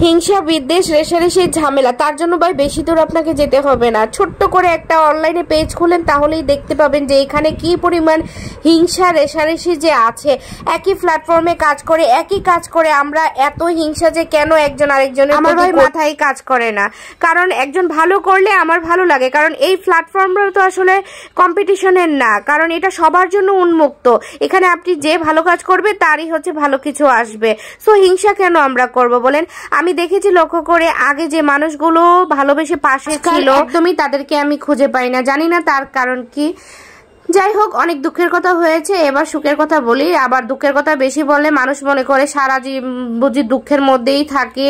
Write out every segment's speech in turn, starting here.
হিংসা বিদ্বেষ রেষারেষির ঝামেলা, তার জন্য ভাই বেশি দূর আপনাকে যেতে হবে না। ছোট্ট করে একটা অনলাইনে পেজ খুলেন, তাহলেই দেখতে পাবেন যে এখানে কি পরিমাণ হিংসা রেষারেষি যে আছে। একই প্ল্যাটফর্মে কাজ করে, একই কাজ করে আমরা এত হিংসা যে কেন একজন আরেকজনের, আমার ভাই মাথায় কাজ করে না। কারণ একজন ভালো করলে আমার ভালো লাগে, কারণ এই প্ল্যাটফর্মটা তো আসলে কম্পিটিশনের না, কারণ এটা সবার জন্য উন্মুক্ত। এখানে আপনি যে ভালো কাজ করবে তারই হচ্ছে ভালো কিছু আসবে। সো হিংসা কেন আমরা করব বলেন? আমি দেখেছি লক্ষ্য করে, আগে যে মানুষগুলো ভালোবেসে পাশে ছিল একদমই তাদেরকে আমি খুঁজে পাই না, জানি না তার কারণ কি। যাই হোক, অনেক দুঃখের কথা হয়েছে, এবার সুখের কথা বলি। আবার দুঃখের কথা বেশি বললে মানুষ মনে করে সারা বুঝি দুঃখের মধ্যেই থাকে,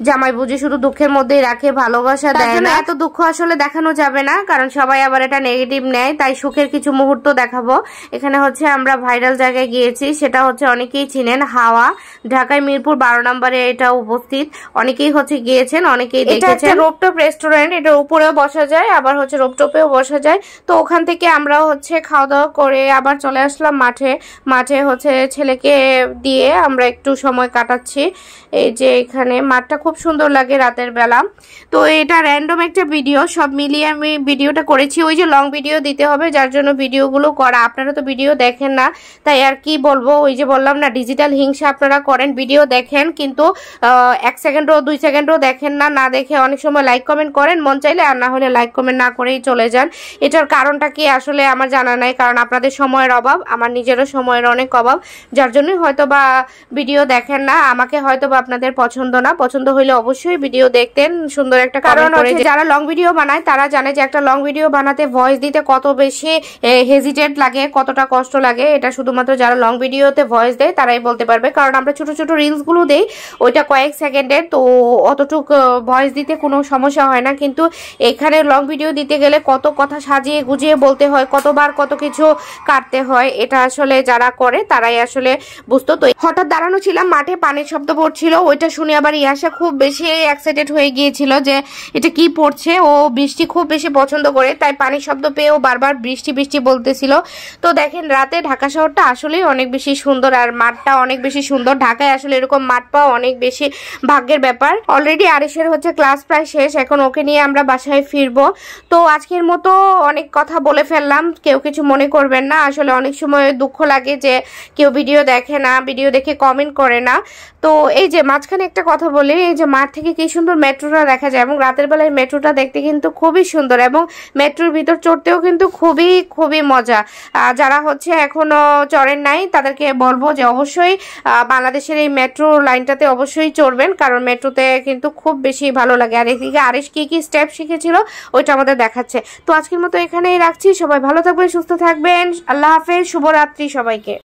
জামাই বুঝি শুধু দুঃখের মধ্যেই রাখে, ভালোবাসা দেয় না। এত দুঃখ আসলে দেখানো যাবে না, কারণ সবাই আবার এটা নেগেটিভ নেয়। তাই সুখের কিছু মুহূর্ত দেখাবো। এখানে হচ্ছে আমরা ভাইরাল জায়গায় গিয়েছি, সেটা হচ্ছে অনেকেই চিনেন, হাওয়া, ঢাকায় মিরপুর 12 নম্বরে এটা উপস্থিত। অনেকেই হচ্ছে গিয়েছেন, অনেকেই দেখেছেন। রোপটপ রেস্টুরেন্ট, এটার উপরেও বসা যায়, আবার হচ্ছে রোপটপেও বসা যায়। তো ওখান থেকে আমরা হচ্ছে খাওয়া দাওয়া করে আবার চলে আসলাম মাঠে হচ্ছে ছেলেকে দিয়ে আমরা একটু সময় কাটাচ্ছি। এই যে এখানে মাঠটা খুব সুন্দর লাগে রাতের বেলা। তো এটা র্যান্ডম একটা ভিডিও, সব মিলিয়ে আমি ভিডিওটা করেছি। ওই যে লং ভিডিও দিতে হবে, যার জন্য ভিডিওগুলো করা। আপনারা তো ভিডিও দেখেন না, তাই আর কি বলবো। ওই যে বললাম না, ডিজিটাল হিংসা আপনারা করেন, ভিডিও দেখেন কিন্তু 1 সেকেন্ডও 2 সেকেন্ডও দেখেন না। না দেখে অনেক সময় লাইক কমেন্ট করেন মন চাইলে, আর না হলে লাইক কমেন্ট না করেই চলে যান। এটার কারণটা কি আসলে আমার জানা নাই, কারণ আপনাদের সময়ের অভাব, আমার নিজেরও সময়ের অনেক অভাব, যার জন্যই হয়তো বা ভিডিও দেখেন না। আমাকে হয়তো বা আপনাদের পছন্দ না, পছন্দ হইলে অবশ্যই ভিডিও দেখতেন। সুন্দর একটা কারণ হচ্ছে, যারা লং ভিডিও বানায় তারা জানে যে একটা লং ভিডিও বানাতে ভয়েস দিতে কত বেশি হেজিটেট লাগে, কতটা কষ্ট লাগে। এটা শুধুমাত্র যারা লং ভিডিওতে ভয়েস দেয় তারাই বলতে পারবে, কারণ আমরা ছোট ছোট রিলস গুলো দেই, ওইটা কয়েক সেকেন্ডের, তো অতটুকু ভয়েস দিতে কোনো সমস্যা হয় না। কিন্তু এখানে লং ভিডিও দিতে গেলে কত কথা সাজিয়ে গুজিয়ে বলতে হয়, কতবার কত কিছু কাটতে হয়। এটা আসলে যারা করে তারাই আসলে বুঝতো। তো হঠাৎ দাঁড়ানো ছিলাম মাঠে, পানির শব্দ পড়ছিল, ওইটা শুনে আবার ইয়াসা খুব বেশি এক্সাইটেড হয়ে গিয়েছিল যে এটা কি পড়ছে। ও বৃষ্টি খুব বেশি পছন্দ করে, তাই পানির শব্দ পেয়েও বারবার বৃষ্টি বৃষ্টি বলতেছিল। তো দেখেন, রাতে ঢাকা শহরটা আসলেই অনেক বেশি সুন্দর, আর মাঠটা অনেক বেশি সুন্দর। ঢাকায় আসলে এরকম মাঠ পাওয়া অনেক বেশি ভাগ্যের ব্যাপার। অলরেডি আরিশের হচ্ছে ক্লাস প্রায় শেষ, এখন ওকে নিয়ে আমরা বাসায় ফিরবো। তো আজকের মতো অনেক কথা বলে ফেললাম, কেউ কিছু মনে করবেন না। আসলে অনেক সময় দুঃখ লাগে যে কেউ ভিডিও দেখে না, ভিডিও দেখে কমেন্ট করে না। তো এই যে মাঝখানে একটা কথা বলি, এই যে মাঠ থেকে কি সুন্দর মেট্রোটা দেখা যায়, এবং রাতের বেলায় মেট্রোটা দেখতে কিন্তু খুবই সুন্দর, এবং মেট্রোর ভিতর চড়তেও কিন্তু খুবই খুবই মজা। যারা হচ্ছে এখনো চড়েন নাই তাদেরকে বলবো যে অবশ্যই বাংলাদেশের এই মেট্রো লাইনটাতে অবশ্যই চড়বেন, কারণ মেট্রোতে কিন্তু খুব বেশি ভালো লাগে। আর এদিকে আরিশ কি কি স্টেপ শিখেছিল ওইটা আমাদের দেখাচ্ছে। তো আজকের মতো এখানেই রাখছি, সবাই ভালো থাকবেন, সুস্থ থাকবেন, আল্লাহ হাফেজ, শুভরাত্রি সবাইকে।